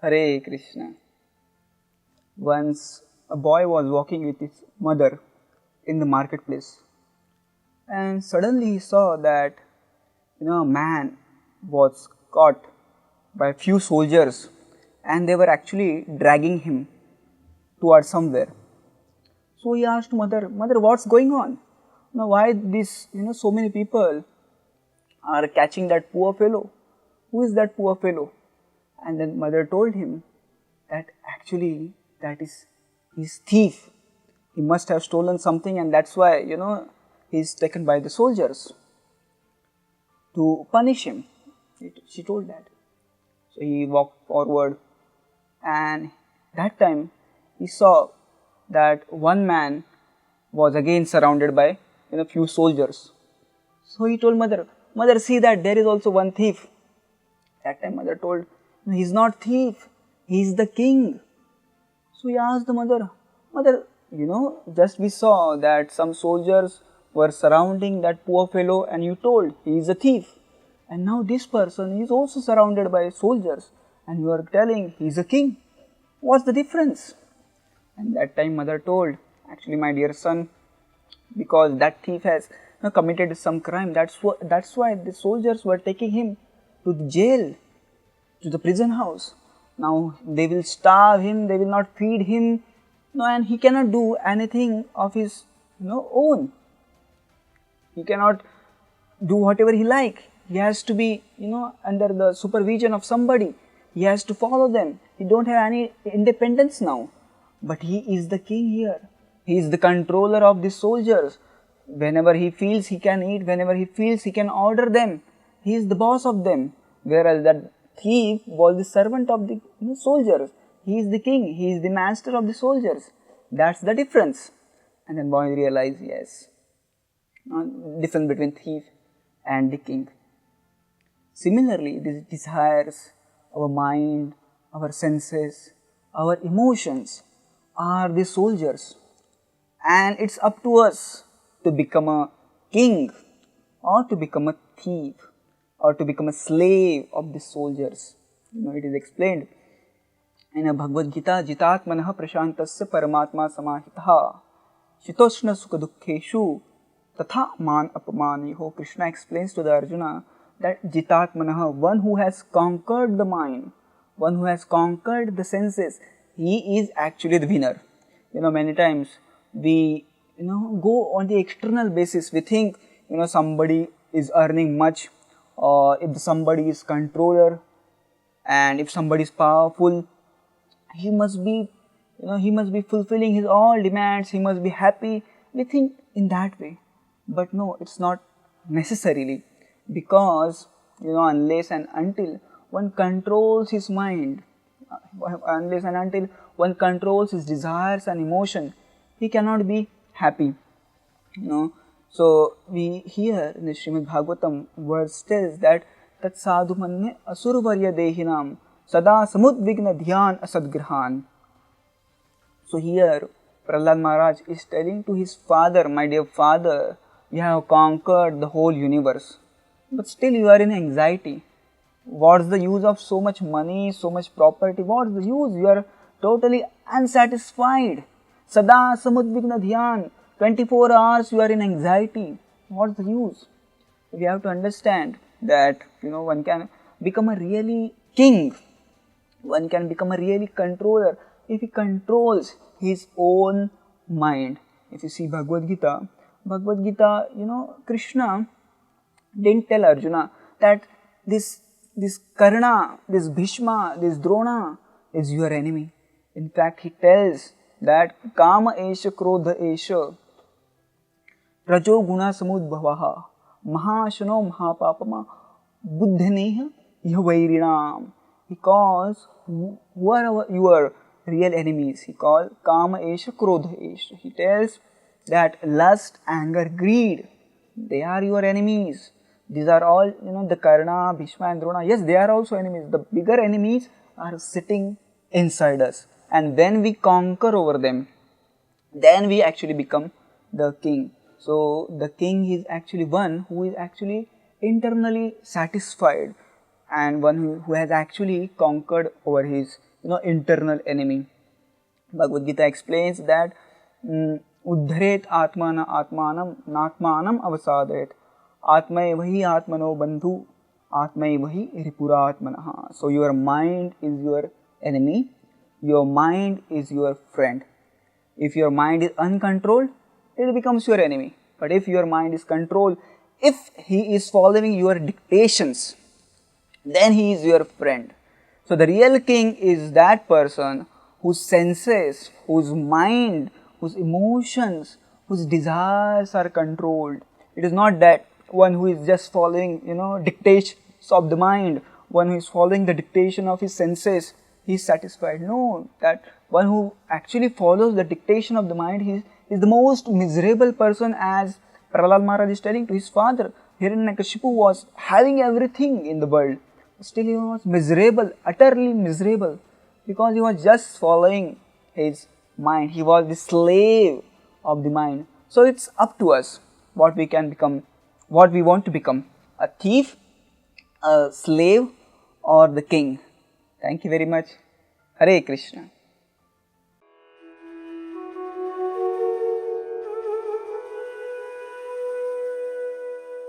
Hare Krishna. Once a boy was walking with his mother in the marketplace, and suddenly he saw that a man was caught by a few soldiers and they were actually dragging him towards somewhere. So he asked mother, what's going on? Now why this so many people are catching that poor fellow? Who is that poor fellow? And then mother told him that actually that is his thief. He must have stolen something, and that's why he is taken by the soldiers to punish him. She told that. So he walked forward, and that time he saw that one man was again surrounded by few soldiers. So he told mother, see that there is also one thief. That time mother told, no, he is not thief, he is the king. So he asked the mother, just we saw that some soldiers were surrounding that poor fellow and you told he is a thief. And now this person is also surrounded by soldiers and you are telling he is a king. What's the difference? And that time mother told, actually my dear son, because that thief has committed some crime, that's why the soldiers were taking him to the jail, to the prison house. Now they will starve him, they will not feed him, and he cannot do anything of his own. He cannot do whatever he like. He has to be under the supervision of somebody. He has to follow them. He don't have any independence now. But he is the king here. He is the controller of the soldiers. Whenever he feels he can eat, whenever he feels he can order them, he is the boss of them. Whereas that thief was the servant of the soldiers. He is the king. He is the master of the soldiers. That's the difference. And then boy realized, yes, difference between thief and the king. Similarly, these desires, our mind, our senses, our emotions are the soldiers, and it's up to us to become a king or to become a thief or to become a slave of the soldiers. It is explained in a Bhagavad Gita, Jitatmanah prashantasya paramatma samahitaha shitoshna sukha dukkheshu tatha man apamaniho. Krishna explains to the Arjuna that Jitatmanah, one who has conquered the mind, one who has conquered the senses, he is actually the winner. Many times we go on the external basis. We think somebody is earning much, or if somebody is controller, and if somebody is powerful, he must be fulfilling his all demands, he must be happy. We think in that way, but no, it's not necessarily, because unless and until one controls his mind, unless and until one controls his desires and emotion, he cannot be happy. So we hear in the Srimad Bhagavatam verse tells that tat sadhu manne asurvarya dehinam sada samudvigna dhyan asadgrihan. So here Prahlad Maharaj is telling to his father, my dear father, you have conquered the whole universe, but still you are in anxiety. What's the use of so much money, so much property? What's the use? You are totally unsatisfied. Sada samudvigna dhyan. 24 hours you are in anxiety. What's the use? We have to understand that one can become a really king. One can become a really controller if he controls his own mind. If you see Bhagavad Gita, Krishna didn't tell Arjuna that this Karna, this Bhishma, this Drona is your enemy. In fact, he tells that Kama esha krodha esha rajo guna samudbhavaha mahashano mahapapama buddhaneha yavairinam. He calls who are your real enemies. He calls Kama esha krodha esha. He tells that lust, anger, greed, they are your enemies. These are all, the Karna, Bhishma and Drona. Yes, they are also enemies. The bigger enemies are sitting inside us. And when we conquer over them, then we actually become the king. So the king is actually one who is actually internally satisfied and one who has actually conquered over his internal enemy. Bhagavad Gita explains that uddharet atmana atmanam natmanam avasadret atmaivahi atmano bandhu atmaivahi ripuratmanaha. So your mind is your enemy, your mind is your friend. If your mind is uncontrolled, it becomes your enemy. But if your mind is controlled, if he is following your dictations, then he is your friend. So the real king is that person whose senses, whose mind, whose emotions, whose desires are controlled. It is not that one who is just following, dictations of the mind, one who is following the dictation of his senses, he is satisfied. No, that one who actually follows the dictation of the mind, he is the most miserable person, as Prahlad Maharaj is telling to his father. Hiranyakashipu was having everything in the world, still he was miserable, utterly miserable, because he was just following his mind. He was the slave of the mind. So it's up to us what we can become, what we want to become, a thief, a slave, or the king. Thank you very much. Hare Krishna.